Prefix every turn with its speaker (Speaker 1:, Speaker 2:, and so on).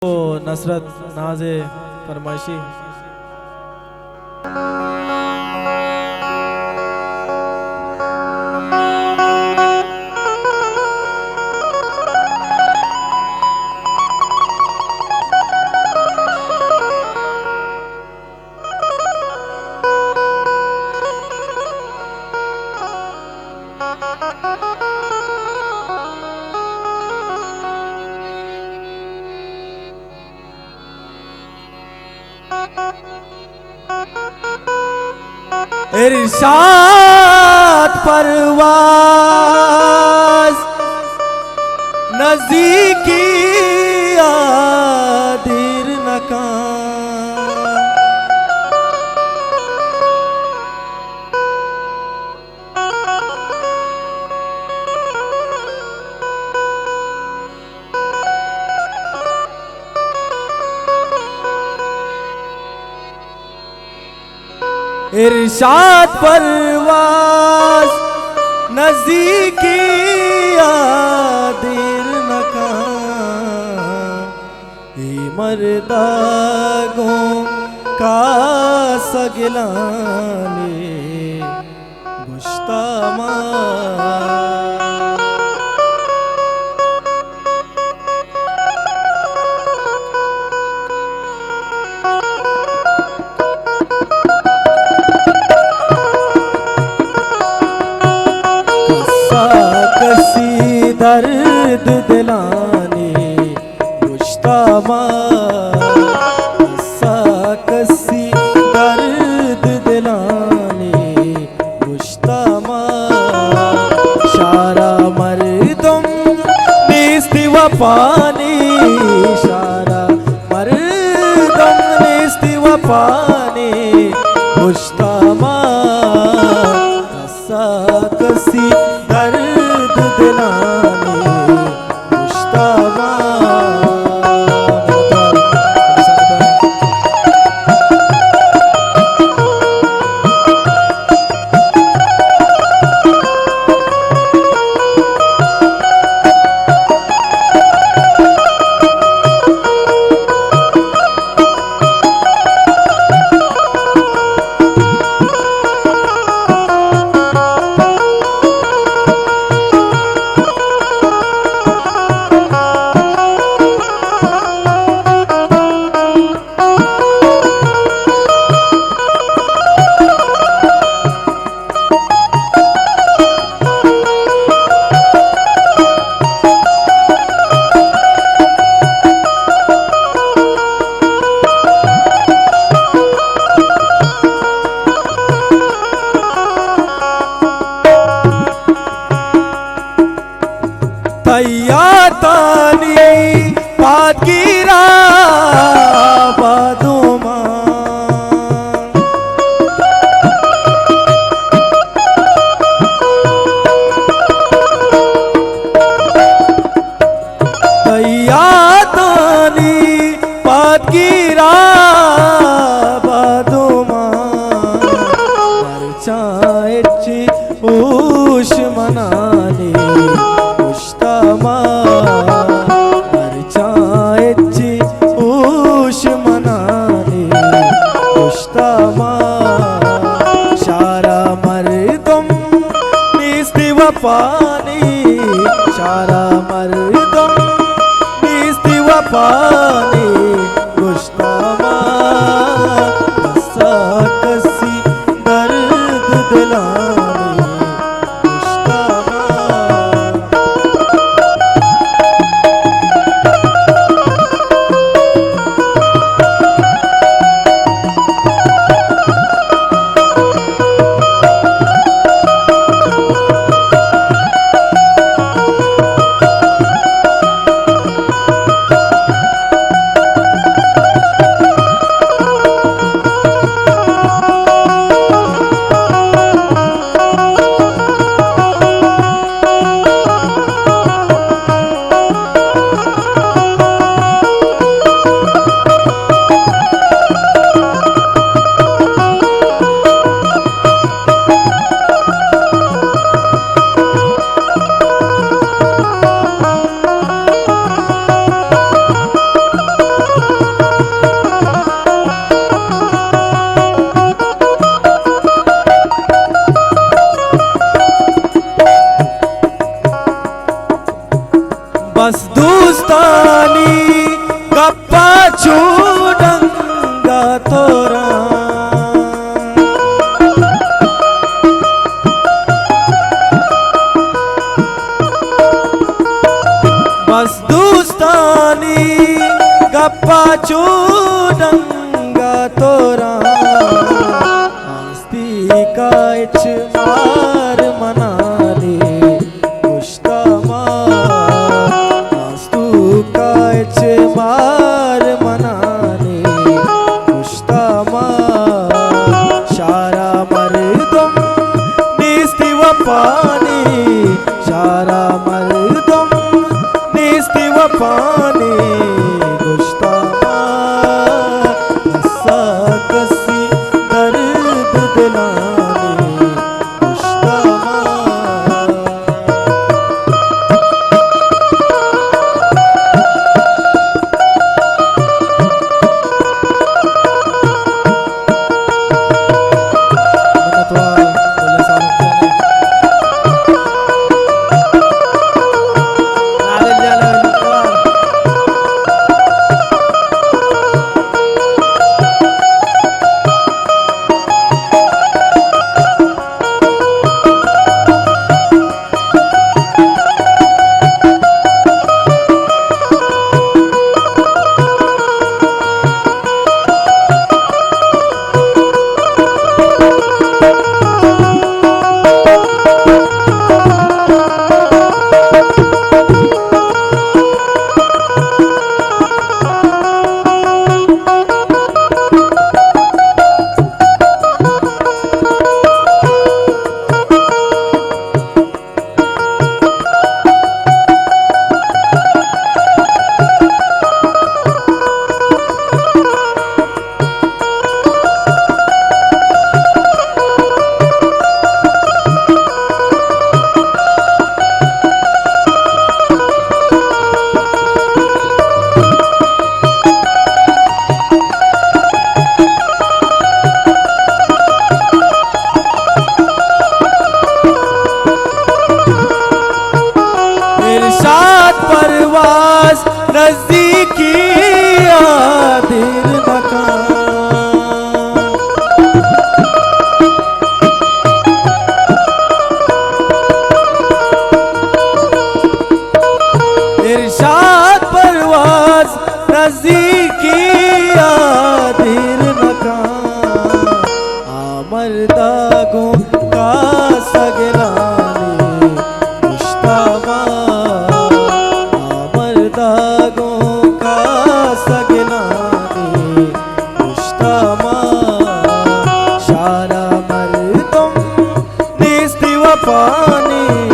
Speaker 1: तो नसरत नाज़े फरमाइशी इरशाद परवाज़ नज़दीकी आदिर नकान इरशाद परवाज़ नज़दीकी आदिर नकान मर्दागों का सगिलाने गुश्तामा कसी दर्द दिलाने मुश्तामा कसी दर्द दिलाने मुश्तामा शारा मर्दम निस्ती वफानी शारा मर्दम निस्ती वफानी मुश्तामा कसी दर्द दिलाने मुश्तामा तैयातानी पाकीरा बादुमा तैयातानी पाकीरा बादुमा मरचाएची उश मनाने मुश्तामा मरचाएची चूडंगा तोरा बस दोस्तानी गप्पा चूडंगा तोरा आस्ती का इचमार मनाली मुश्तमा आस्तू का इचमार मनाली मुश्तमा शारा मर्दम निस्ती वपानी शारा मर्दम निस्ती वपानी मुश्तमा हस्सा कसी दर्द दिलानी मुश्तमा इरशाद परवास नजदीकी आदिर मकान इरशाद परवास नजदीकी आदिर मकान आमरदागों का सगलानी मुश्तमा दागों का सगलानी मुश्तमा शारा मर्दम निस्ती वपानी